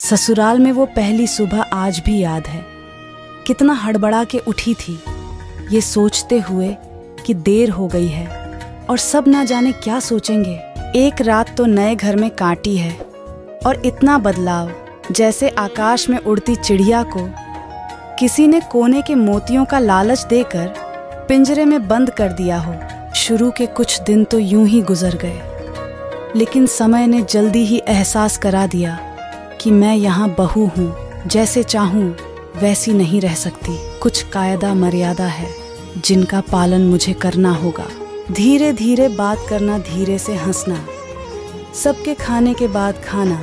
ससुराल में वो पहली सुबह आज भी याद है। कितना हड़बड़ा के उठी थी, ये सोचते हुए कि देर हो गई है और सब ना जाने क्या सोचेंगे। एक रात तो नए घर में काटी है और इतना बदलाव, जैसे आकाश में उड़ती चिड़िया को किसी ने कोने के मोतियों का लालच देकर पिंजरे में बंद कर दिया हो। शुरू के कुछ दिन तो यूं ही गुजर गए, लेकिन समय ने जल्दी ही एहसास करा दिया कि मैं यहाँ बहू हूँ, जैसे चाहूँ वैसी नहीं रह सकती। कुछ कायदा मर्यादा है जिनका पालन मुझे करना होगा। धीरे धीरे बात करना, धीरे से हंसना, सबके खाने के बाद खाना,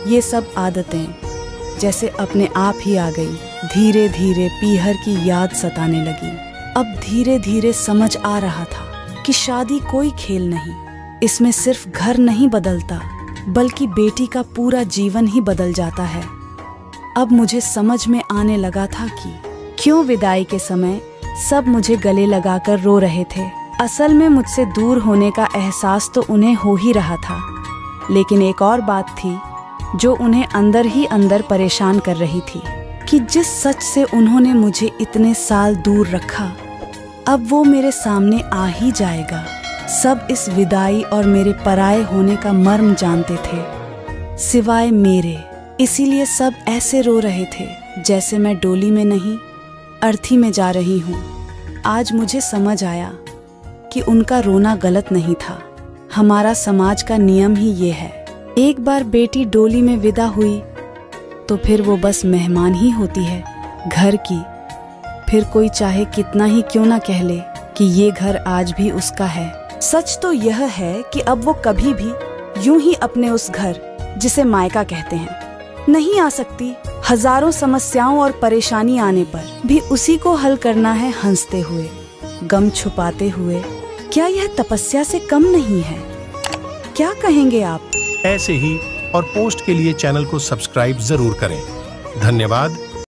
ये सब आदतें जैसे अपने आप ही आ गई। धीरे धीरे पीहर की याद सताने लगी। अब धीरे धीरे समझ आ रहा था कि शादी कोई खेल नहीं, इसमें सिर्फ घर नहीं बदलता बल्कि बेटी का पूरा जीवन ही बदल जाता है। अब मुझे समझ में आने लगा था कि क्यों विदाई के समय सब मुझे गले लगाकर रो रहे थे। असल में मुझसे दूर होने का एहसास तो उन्हें हो ही रहा था, लेकिन एक और बात थी जो उन्हें अंदर ही अंदर परेशान कर रही थी कि जिस सच से उन्होंने मुझे इतने साल दूर रखा, अब वो मेरे सामने आ ही जाएगा। सब इस विदाई और मेरे पराये होने का मर्म जानते थे, सिवाय मेरे। इसीलिए सब ऐसे रो रहे थे जैसे मैं डोली में नहीं, अर्थी में जा रही हूँ। आज मुझे समझ आया कि उनका रोना गलत नहीं था। हमारा समाज का नियम ही ये है, एक बार बेटी डोली में विदा हुई तो फिर वो बस मेहमान ही होती है घर की। फिर कोई चाहे कितना ही क्यों ना कह ले कि ये घर आज भी उसका है। सच तो यह है कि अब वो कभी भी यूं ही अपने उस घर, जिसे मायका कहते हैं, नहीं आ सकती। हजारों समस्याओं और परेशानी आने पर भी उसी को हल करना है हंसते हुए, गम छुपाते हुए। क्या यह तपस्या से कम नहीं है? क्या कहेंगे आप? ऐसे ही और पोस्ट के लिए चैनल को सब्सक्राइब जरूर करें। धन्यवाद।